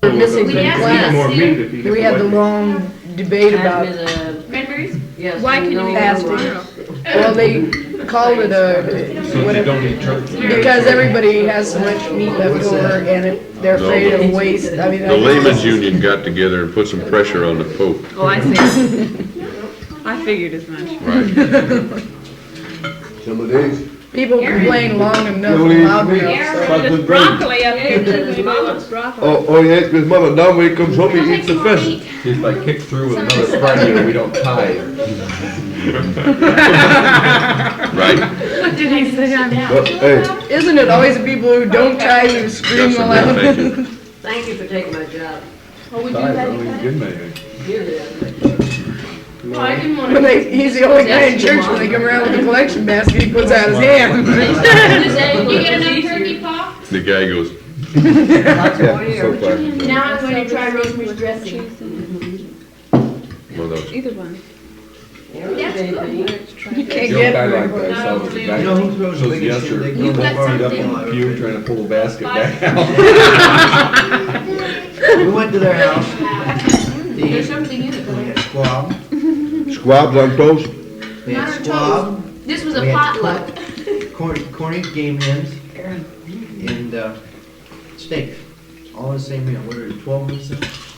We're missing We from asked class. more meat if you We had the long debate about, Cranberries? Yes. Why can you make Fasting. tomorrow? well, they called it So you whatever, don't eat turkey. because everybody has so much meat left over and they're afraid of waste. I mean, The layman's union got together and put some pressure on the Pope. Oh, I see. I figured as much. Right. Some of these. people complain long enough, Don't eat loud meat. enough, so. There's broccoli up here too, Mama's broccoli. Oh, yes, because mother, now when he comes home, he eats the pheasant. If I kick through with another Friday, we don't tie. Right? What did he say? But, hey, Isn't it always the people who don't try who scream Got some aloud? red bacon. Thank you for taking my job. Oh, we do Ties, I that. don't even give them anything. Here it is. Oh, I didn't want When he's the only guy in church, when they come around with a collection basket, he puts out his hand. You get enough turkey pop? The guy goes, yeah, so far. Now I'm going to try Rosemary's dressing. one of those. Either one. You can't You get don't die very like much. that, so the guy You know who throws the shows the biggest youngster shit? They You've go got far up up in in the the pew trying to pull the basket back out. We went to their house. There's The, something in it. we had squab. Squabs on toast? We Not had a squab. This was We a had potluck. Corned game hens. And, steak. All in the same meal. What are it, 12 minutes?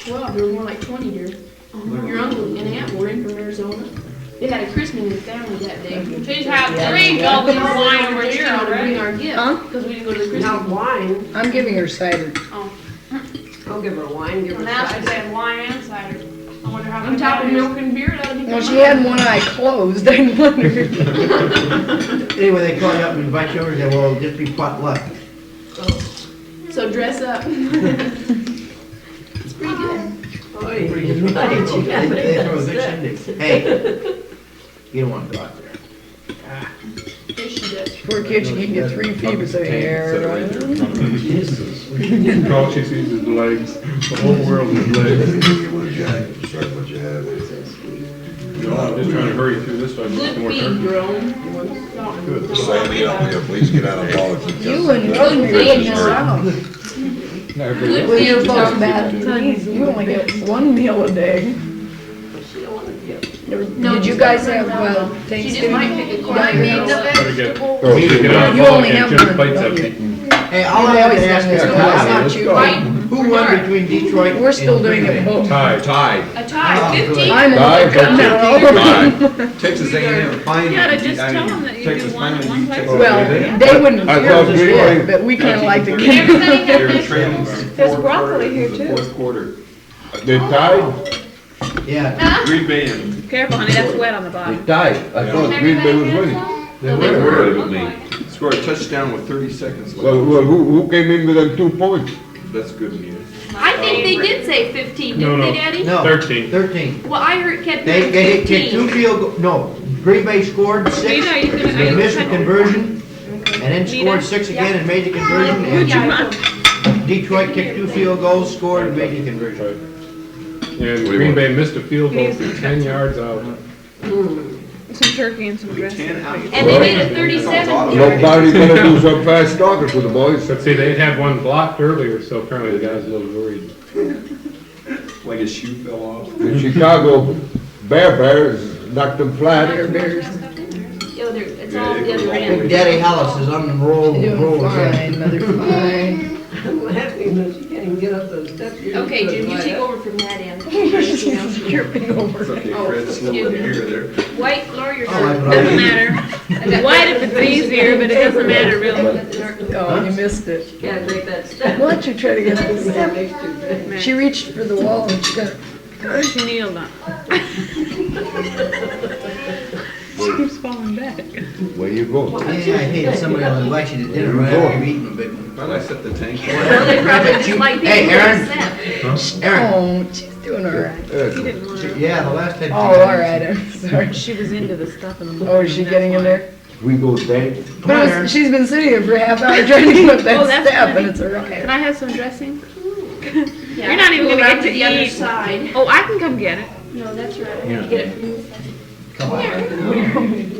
Well, there were more like 20 deer. Your uncle and aunt were in from Arizona. They had a christening in the family that day. She's had three gulps of wine over Just here wanted to bring already. our gift, Huh? because we didn't go to the Now christening. wine, I'm giving her cider. don't give her wine, give her Now she's cider. saying wine and cider. I wonder how On many top of that is. milk and beer, that'll be. Well, she had one eye closed, I wondered. Anyway, they call you up and invite you over. They said, well, just be potluck. So dress up. It's pretty good. Oy, Pretty good. right, you gotta make They throw a that big stick. shindig. Hey, you don't want to go out there. Yes, she does. Poor kid, she can get 3 feet of hair. Sit right there in front of me. All she sees is legs, the whole world is legs. No, I'm just trying to hurry through this one. Good More feed, turkey. Jerome. Good. Sign me up, will you please get out of politics? You and Rosemary wouldn't miss out. No, everybody- Well, you're both bad. You only get 1 meal a day. Did you guys have She just Thanksgiving? might pick a corn. Got meat? Better get- Oh, We need to get out of You only politics. have Jim one, fights don't have you? eaten. Hey, all You've I have always to ask done is, this, who no, it's not you. won between Detroit We're still and doing Green it Bay? both. Tied. A tie, 15. I'm Bye. only cutting out. Texas A&M finally. Yeah, to just tell them that you Texas do one at finally one beat place. Texas Well, A&M. they wouldn't I hear thought us Green Bay- yet, but we kinda like to Everybody get. have They were this? trailing There's fourth broccoli quarter, here, the too. fourth quarter. They tied? Yeah. Green Bay and Careful, honey, that's wet on the They bottom. tied. I thought Green Bay was winning. they were with me. Scored a touchdown with 30 seconds left. Well, who came in with them 2 points? That's good news. I think they did say 15, No, didn't no. they, Daddy? No. 13. 13. Well, I heard kept They hearing kicked 2 15. field goals. No, Green Bay scored 6. Rita, are you gonna- are They you missed the gonna- conversion and then Rita? scored 6 again and made the conversion. And Detroit kicked 2 field goals, scored and made the conversion. And Green Bay missed a field goal from 10 yards out. Some turkey and some dressing. And they made a 37 yard. Nobody gonna do some fast talking for the boys. But see, they had one blocked earlier, so apparently the guy's a little worried. Like his shoe fell off. In Chicago, Bears knocked them flat. Yeah, it's all the other Big end. Daddy Hollis is on the roll. They're doing again. fine, mother, fine. I'm laughing that she can't even get up those steps. Okay, Jim, you take over from that end. Tripping It's over. okay, Fred, slow your ear there. White, lower your Oh, I- shirt. Doesn't matter. White if it's easier, but it doesn't matter really. Oh, you missed it. Can't take that step. Why don't you try to get this? That makes too big. She reached for the wall and she got, She kneeled on. She keeps falling back. Where you go? Yeah, I hate somebody will invite you to dinner right after you've eaten a big one. Well, I set the tank. Well, they probably just like people Hey, who Aaron. accept. Aaron. oh, she's doing all right. He didn't want to. Yeah, the last time. Oh, all right, I'm sorry. She was into the stuff in the book. Oh, is she getting in there? We go dance. But it was- she's been sitting there for a half hour trying to get up Oh, that that's step funny. and it's a Can riot. I have some dressing? Yeah, You're not even go gonna around get to the other eat. side. Oh, I can come get it. No, that's right. You get it from you. Come on. You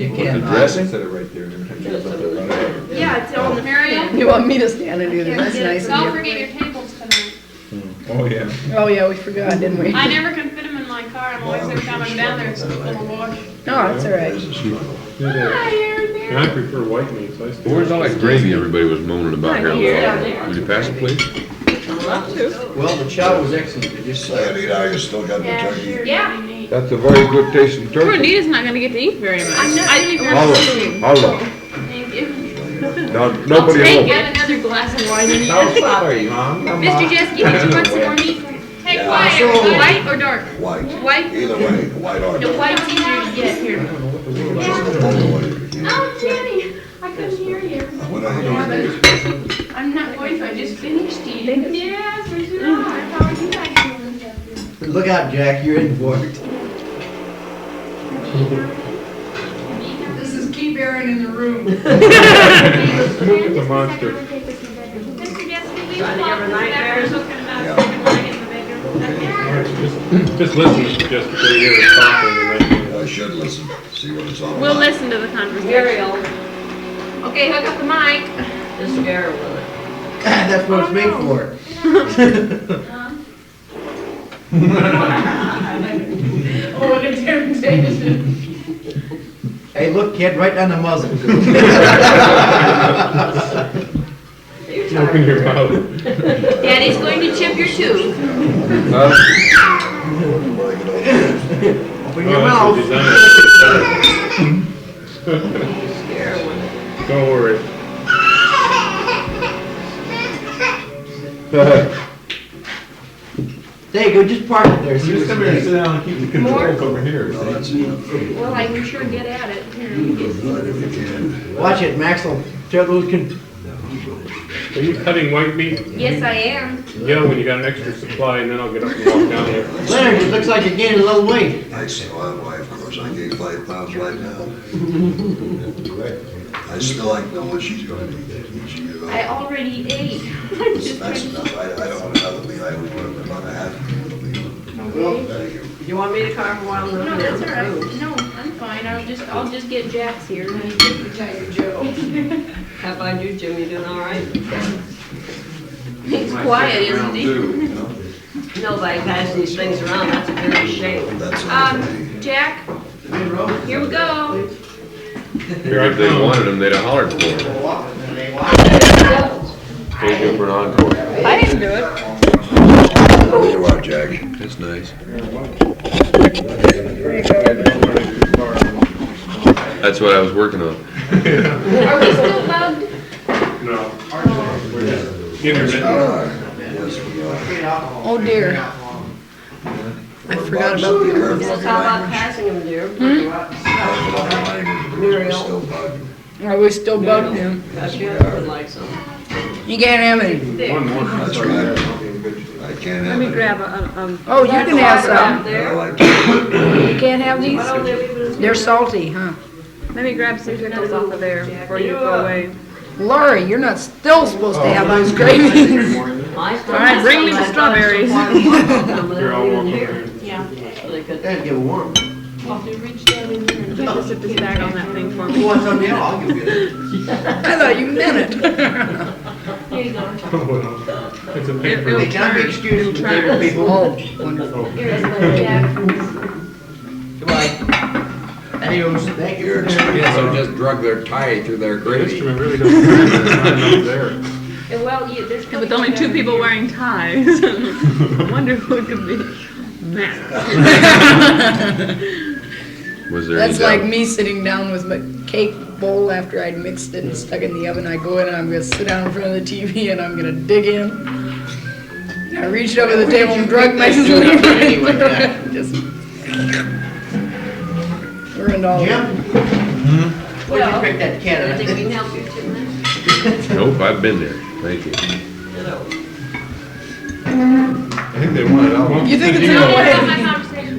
The can't. dressing? Set it right there. Every time you get up there, run it. Yeah, it's on the Mariel. You want me to stand and do this? That's nice Don't of forget your tables tonight. Oh, yeah. Oh, yeah, we forgot, didn't we? I never can fit them in my car. I'm always every time I'm down there, it's full of wash. No, that's all right. Hi, Aaron. And I prefer white meat, so I still. Where's all that gravy everybody was moaning about here? Would you pass it, please? Well, the chow was excellent, it just, Sandy, now you still got the Yeah, turkey. sure. Yeah. That's a very good tasting Poor turkey. Anita's not gonna get to eat very much. I know. I didn't even How long? How long? Thank you. Now, nobody I'll will. get another glass of wine in How here. sorry, Mom. Mr. Jeske, did you want some more meat? Hey, Yeah. white, So- white or dark? White. White? Either way, white or The dark. white's easier to get here. Both ways. Oh, Jenny, I couldn't hear you. What are you doing? I'm not going to, I just finished eating. Yes, we should not. How are you guys doing? look out, Jack, you're in for it. This is keep Aaron in the room. Look at the monster. Mr. Jeske, we Trying to give her nightmares? talking about Yeah. chicken leg in the bedroom. Just listen, just to hear it talking and then. I should listen, see what it's all about. We'll listen to the conversation. Ariel, Okay, hook up the mic. just scare her with it. That's what it's made for. Oh, what a temptation. Hey, look, kid, right down the muzzle. Open your mouth. Daddy's going to chip your tooth. Open your Oh, mouth. that's the design. Scare her with it. Don't worry. There you go, just park it there. See Just what's come here and next. sit down and keep the controls over here. Well, that's enough. Well, I can sure get at it. Here. But if you can, Watch it, Max will tear those Are you cutting white meat? Yes, I am. Yeah, when you got an extra supply, and then I'll get up and walk down there. Leonard, it looks like you're gaining a little weight. I still have a wife, of course, I gained 5 pounds right now. I still like to know what she's gonna eat each year. I already ate. I'm just That's kidding. enough, I don't want another meal, I only want about a half a meal. Thank you. Do you want me to carve a wild No, nut? that's all right. No, I'm fine. I'll just get Jack's here. Joe. How about you, Jim? You doing all right? He's quiet, isn't he? Nobody passes these things around, that's a very shame. That's all for me. Jack, here we go. Here I If they come. wanted them, they'd have hollered for them. Thank you for an encore. I didn't do it. There you are, Jack. That's nice. That's what I was working on. Are we still bugged? No. We're just intermittent. Yes, we are. Oh dear. I forgot about the herbs. Yes, how about passing them, dear? Muriel. Still bugging. Are we still bugged him? Got your husband like some. You can't have any. One more. That's right. I can't Let have me it. grab a, Oh, you can have Out some. I there. like it. You can't have these? Why don't they leave it as- They're salty, huh? let me grab some pickles off of there before you go away. Lori, you're not still supposed to have those gravies. My All right, bring me the strawberries. You're all welcome. here. Yeah. So they could. That'd get warm. I'll have to reach down in there and You have to sit this bag on that thing for You me. want some now? I'll give you that. I thought you meant it. Here you go. It's a It- paper. Hey, can I be excused from the table, people? Oh, wonderful. Here's my Jack. Goodbye. Adios. Thank you. You're Yeah, so just drug their tie through their The gravy. instrument really doesn't matter. There's not enough there. Well, yeah, there's. Yeah, with only 2 people wearing ties. I wonder who it could be. Matt. Was there That's any like doubt? me sitting down with my cake bowl after I'd mixed it and stuck it in the oven. I go in and I'm gonna sit down in front of the TV and I'm gonna dig in. I reached over the table and drug my sleeve right through it. Just ruined all of Jim? it. Where'd you pick that cat I up? think we can help you too, man. Nope, I've been there. Thank you. Ditto. I think they want it out. You think it's No, in a that's not way? my conversation.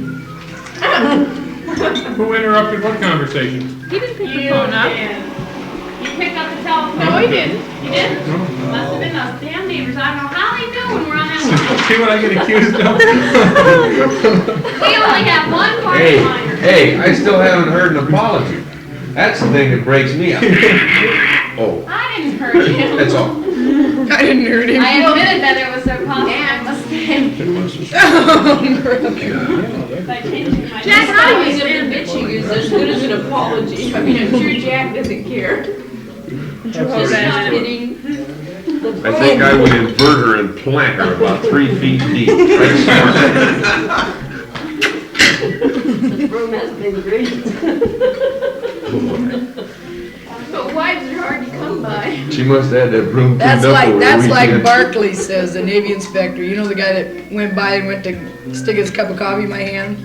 Who interrupted what conversation? He didn't pick the phone up. You picked up the telephone. No, he didn't. He didn't? Must have been those damn neighbors. I don't know how they knew when we're on that See what I get accused of? line. We only have one party Hey, liner. hey, I still haven't heard an apology. That's the thing that breaks me up. Oh, I didn't hurt him. that's all. I I didn't hurt him. I admitted that it was a possible mistake by changing my. Jack, how do you get the bitching is as good as an apology. I mean, I'm sure Jack doesn't care. Just not hitting. I think I would invert her and plant her about 3 feet deep. Right The broom has been great. But wives are hard to come by. She must have had that broom That's cleaned up like, over the that's like weekend. Barkley says, the Navy inspector. You know the guy that went by and went to stick his cup of coffee in my hand?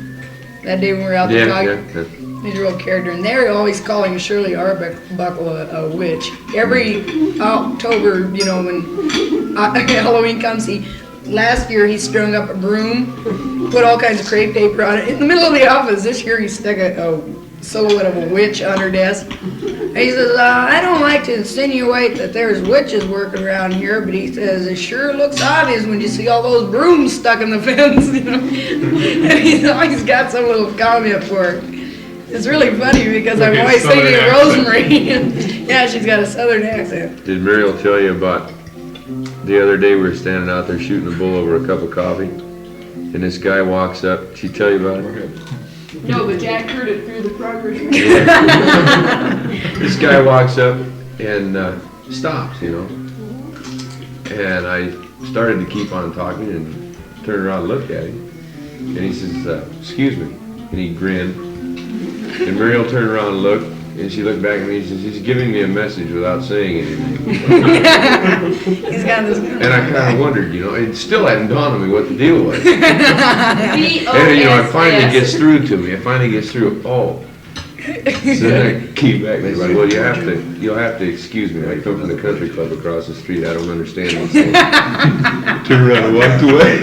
That day when we were out there Yeah, talking? yeah. He's a real character, and they're always calling Shirley Arbuckle a witch. Every October, you know, when Halloween comes, last year he strung up a broom, put all kinds of crepe paper on it. In the middle of the office, this year he stuck a silhouette of a witch on her desk. And he says, I don't like to insinuate that there's witches working around here, but he says, it sure looks obvious when you see all those brooms stuck in the fence, you know. And he's always got some little comment for her. It's really funny because I'm Like a always thinking of southern Rosemary. Yeah, she's got a southern accent. Did Muriel tell you about the other day we were standing out there shooting a bull over a cup of coffee? And this guy walks up, did she tell you about it? No, but Jack heard it through the progress. This guy walks up and stops, you know. And I started to keep on talking and turned around and looked at him. And he says, excuse me. And he grinned. And Muriel turned around and looked, and she looked back at me and she says, he's giving me a message without saying anything. He's got this. And I kind of wondered, you know, it still hadn't dawned on me what the deal was. And, V-O-S-S. you know, it finally gets through to me. It finally gets through, oh. So then I came back and I said, well, you'll have to excuse me. I come from the country club across the street. I don't understand these things. Turned around and walked away.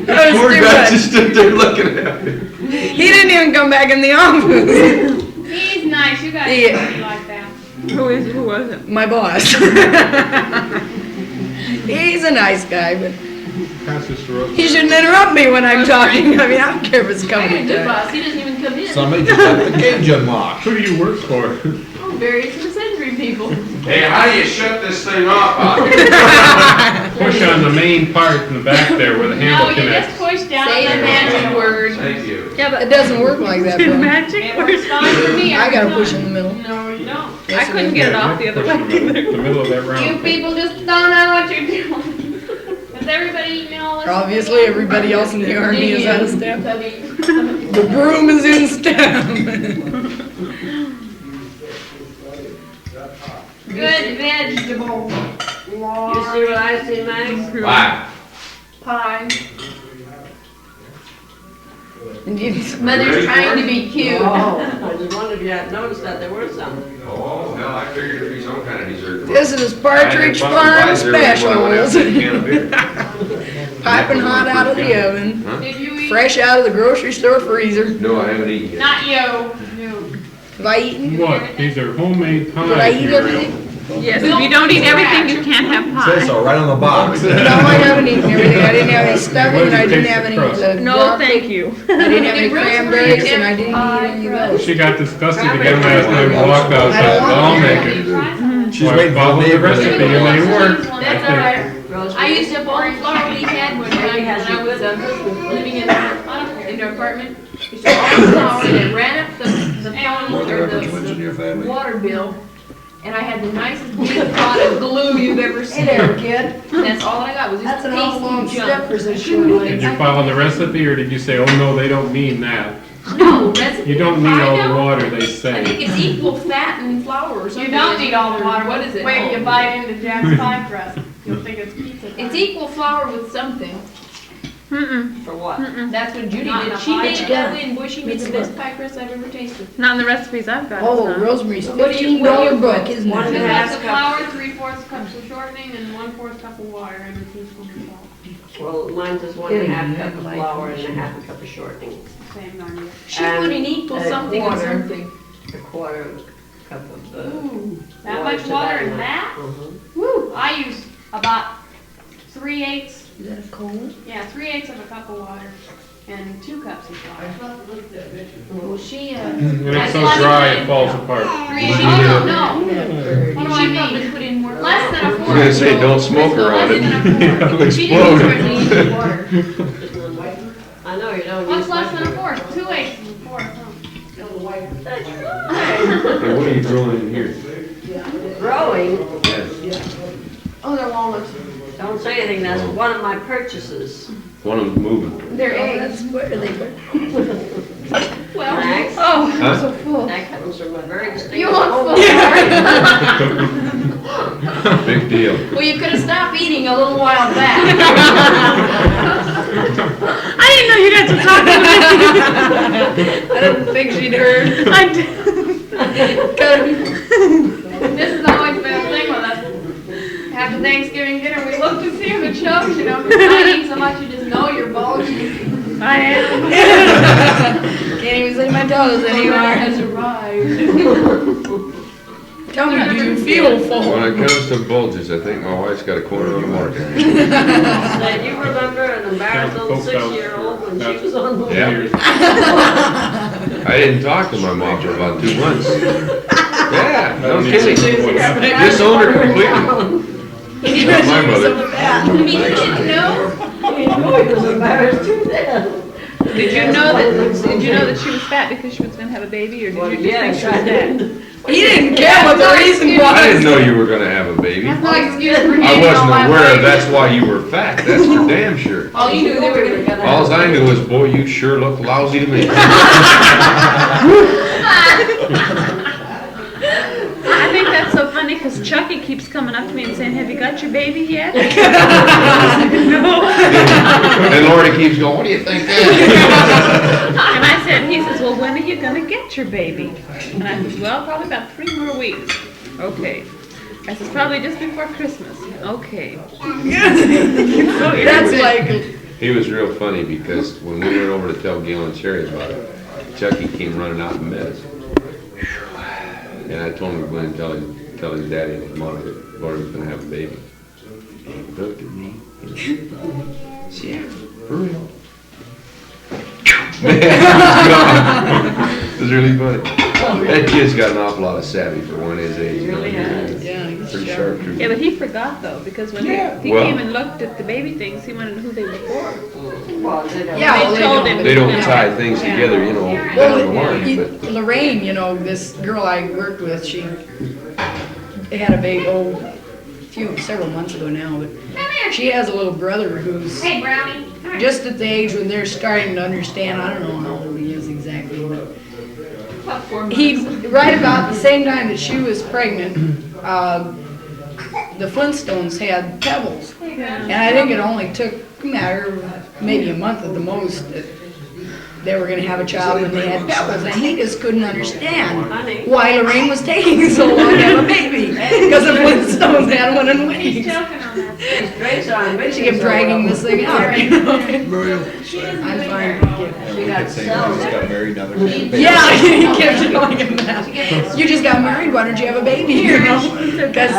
That was Poor too guy much. just stood there looking at me. He didn't even come back in the office. He's nice, you guys Yeah. should be like that. Who was it? My boss. He's a nice guy, but Pass this to Rosemary. he shouldn't interrupt me when I'm talking. I mean, I don't care if it's I coming got a to good time. boss, he doesn't even come in. Somebody just left the cage unlocked. Who do you work for? Oh, various Century people. Hey, how do you shut this thing off out here? Push on the main part in the back there where the No, handle you connects. just push down. Say the on magic word. Thank you. Yeah, It doesn't work like that, bro. magic It works fine for me. I gotta every push time. in the middle. No, you don't. Yes, I couldn't get it off the other way. The middle of that round. You people just don't know what you're doing. Does everybody eat me all this? Obviously, everybody else in the army is out of step. Cubby. The broom is in step. Good vegetable. You see what I see, Max? Bye. Pie. And you- Mother's trying to be cute. Oh, I just wondered if you had noticed that there were some. Oh, hell, I figured it'd be some kind of dessert. This is Partridge Farm Specials. Piping hot out of the oven, Did you eat? fresh out of the grocery store freezer. No, I haven't eaten yet. Not you. Have I eaten? What? These are homemade Did I pies, eat Muriel. everything? Yes, if you don't eat everything, you can't have Says so right on the box. No, I haven't eaten everything. I didn't have any stuffing, and I didn't have any. No, thank you. I didn't have any Did Rosemary cranberries, and I have didn't pie eat any of crust? those. She got disgusted again last night and walked outside. Well, I'll make it. She's So I waiting for followed the neighbors. recipe and they worked. That's all right. Rose, I used up all the flour we had when I was living in our apartment. Used up all the flour and it ran up the phone or the water bill. And I had the nicest big pot of glue you've ever seen. kid. And that's all I got was just pasty junk. for such short Did you follow the recipe or did you say, oh no, they don't mean that? No, recipe. You don't need I all the don't. water they I think say. it's equal fat and flour or something. You don't need all the water. What is it? Wait till you bite into Jack's pie crust. You'll think it's pizza pie. It's equal flour with something. Mm-mm. for what? That's what Judy Not did. enough She pie made it crust. that way and boy, she made the best pie crust I've ever tasted. Not in the recipes I've got. Oh, it's not. Rosemary's What do you- $15 book, isn't One Two and a it? half cups of cups. flour, 3/4 cups of shortening, and 1/4 cup of water, and a teaspoon of salt. Well, mine's is 1.5 cup of flour and a half a cup of shortening. Same normally. She And put an equal a something and quarter. something. A quarter cup of Ooh, that water much to water that in amount. that? Mhm. Woo! I use about 3/8. Is that cold? Yeah, 3/8 of a cup of water. and 2 cups of flour. Well, she, And it's so dry it falls apart. Oh, no. What do I mean? Put in more. Less than a I fourth. was gonna say, don't smoke around it. It'll She didn't explode. need water. I know you don't. What's use less than a microwave. fourth? 2/8 of a fourth, huh? That's Hey, what are you growing in here? right. Growing, Yes. Oh, they're walnuts. don't say anything, that's one of my purchases. One of them's moving. They're eggs. Where are they? Well, Max, oh, I'm Huh? so full. that comes from a very distinct. You want full? Big deal. Well, you could have stopped eating a little while back. I didn't know you guys were talking about I didn't think she'd heard. me. I did. This has always been a thing with us. After Thanksgiving dinner, we look to see if it shows, you know. 'Cause I eat so much, you just know you're bulging. I am. Can't even see my toes anymore. Has arrived. Tell me, do you feel When full? it comes to bulges, I think my wife's got a corner on the market. Now, you remember an embarrassed little Folks out 6-year-old when she was on the. Yeah. I didn't talk to my mom for about 2 months. Yeah, no kidding. Disowned her completely. Not my mother. I mean, you didn't know? Oh, he was embarrassed too then. Did you know that she was fat because she was gonna have a baby, or did you just think she was I fat? did. He didn't care what the reason was. I didn't know you were gonna have a baby. That's no excuse for I eating all wasn't my aware weight. that's why you were fat, that's for damn sure. All you knew they were gonna Alls I knew was, boy, you sure look lousy to me. I think that's so funny because Chucky keeps coming up to me and saying, "Have you got your baby yet?" No. And Lordy keeps going, what do you think that And I said, he says, "Well, when are you gonna get your baby?" And I said, "Well, probably about 3 more weeks." Okay. I said, "Probably just before Christmas." Okay. That's like, is? He was real funny because when we went over to tell Gail and Sherry about it, Chucky came running out and met us. And I told him to go in and tell his daddy and his mom that Lordy was gonna have a baby. And he looked at me and said, "Yeah, for real." It was really funny. That kid's got an awful lot of savvy for one his age. You know, Really has. yeah, he's Pretty sharp. sharp too. Yeah, but he forgot though, because when he well- came and looked at the baby things, he wanted to know who they were for. Well, they don't. Yeah, well, They told him. They don't tie things together, you know, down the line, You- but Lorraine, you know, this girl I worked with, she had a baby, several months ago now, but she has a little brother who's Hey, Brownie. Come here. just at the age when they're starting to understand. I don't know how old he is exactly, but About 4 months. he, right about the same time that she was pregnant, the Flintstones had Pebbles. And I think it only took a matter of maybe a month at the most that they were going to have a child when they had Pebbles. And he just couldn't understand Honey. why Lorraine was taking so long to have a baby. Because the Flintstones had one in Wings. These drinks are on She kept dragging this thing out. You know? Muriel. I'm fine. She got cells. married, now they're gonna have a baby. Yeah, he kept telling him that. You just got married, why don't you have a baby? You know? Because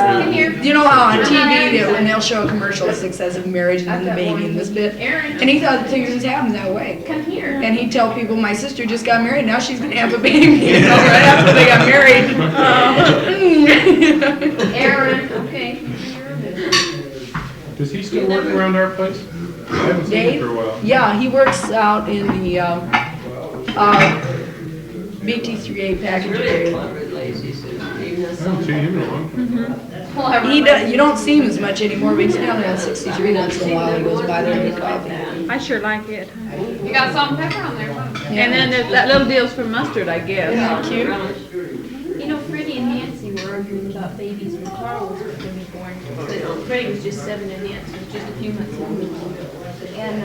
you know how on TV, that when they'll show a commercial of successive marriage and then the baby and this bit, and he thought things happened that way. Come here. And he'd tell people, my sister just got married, now she's gonna have a baby, you know, right after they got married. Aaron, okay. Does he still work around our place? I haven't seen him Dave? for a while. Yeah, he works out in the, BT3A package Really area. clever, lazy, so even has I haven't some. seen him in a long time. He does, you don't see him as much anymore, but he's down on 63 once in a while, he goes by there to get coffee. I sure like it. You got salt and pepper on there, huh? And then there's that little deal's for mustard, I guess. Yeah, cute. You know, Freddie and Nancy were arguing about babies when Carl was going to be born. But Freddie was just 7 and Nancy was just a few months old. And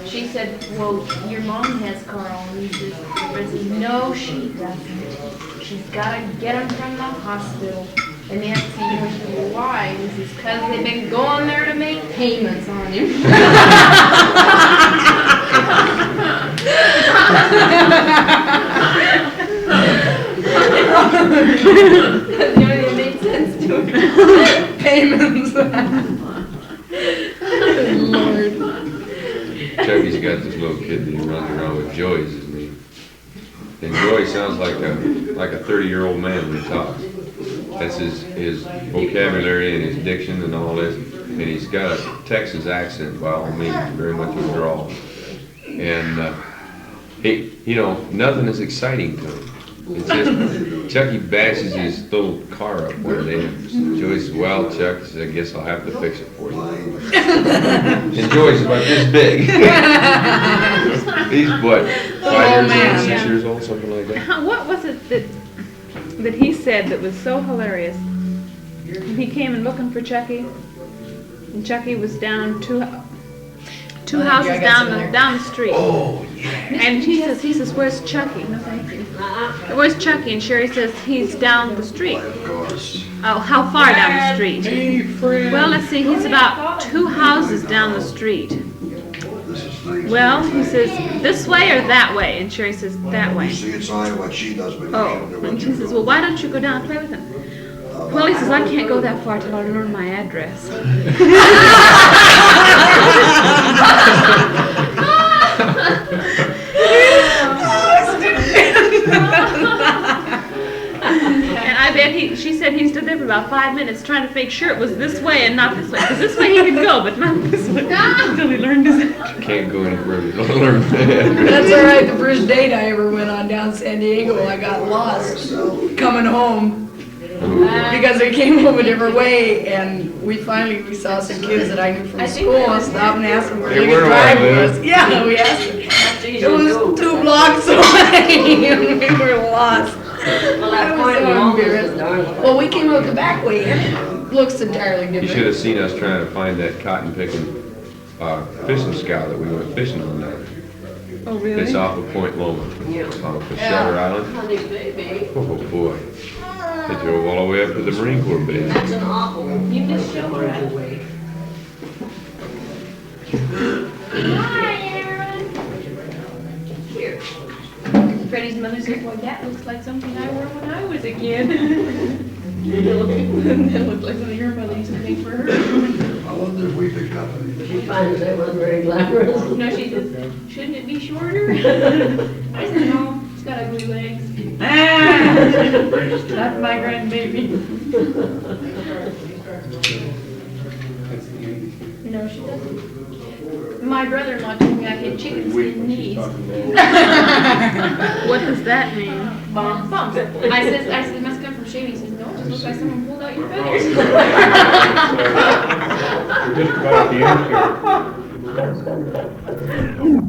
she said, well, your mom has Carl. And he says, Fred says, no, she doesn't. She's got to get him from the hospital. And Nancy, she said, well, why? And he says, because they've been going there to make payments on him. The only thing that made sense to him. Payments. Lord. Chucky's got this little kid that he runs around with. Joey is his name. And Joey sounds like a 30-year-old man when he talks. That's his vocabulary and his diction and all this. And he's got a Texas accent by all means, very much a drawl. And nothing is exciting to him. It's just Chucky bashes his little car up one day. And Joey says, "Well, Chuck, I guess I'll have to fix it for you." And Joey's about this big. He's what, 5 years old, 6 years old, something like that. What was it that he said that was so hilarious? He came in looking for Chucky, and Chucky was down two houses down the street. Oh, yeah. And he says, "Where's Chucky?" No, thank you. "Where's Chucky?" And Sherry says, "He's down the street." Of course. "Oh, how far down the street?" "Well, let's see, he's about 2 houses down the street." This is things. "Well," he says, "this way or that way?" And Sherry says, "That way." You see, it's not what she does, but "Oh," and he says, "Well, why don't you go down and play with him?" "Well," he says, "I can't go that far till I learn my address." And I bet she said he stood there for about 5 minutes trying to make sure it was this way and not this way. Because this way he could go, but not this way. Until he learned his address. Can't go any further. Don't learn that. That's all right. The first date I ever went on down San Diego, I got lost coming home because I came home a different way, and we saw some kids that I knew from school and stopped and asked them where Hey, they where could do I drive live? was. Yeah, we asked them. It was 2 blocks away, and we were lost. Well, I that was point so alone embarrassed. is darn. Well, we came out the back way, and it looks entirely You should different. have seen us trying to find that cotton picking fishing scow that we went fishing on down there. Oh, really? It's off of Point Loma, off of Shutter Island. Honey, baby, Oh boy, they drove all the way up to the Marine Corps base. that's an awful. You just showed her. Hi, Aaron. Here. Freddie's mother said, "Boy, that looks like something I wore when I was a kid." That looked like something your mother used to make for her. I wonder if we picked up anything. She finds it wasn't very glamorous. No, she says, "Shouldn't it be shorter?" I said, "No, it's got ugly legs." That's my grandbaby. No, she doesn't. My brother-in-law told me I had chicken skin knees. What does that mean? Bumps. I said, it must come from shaving. He says, "No, it just looks like someone pulled out your feathers." We're just about at the end here.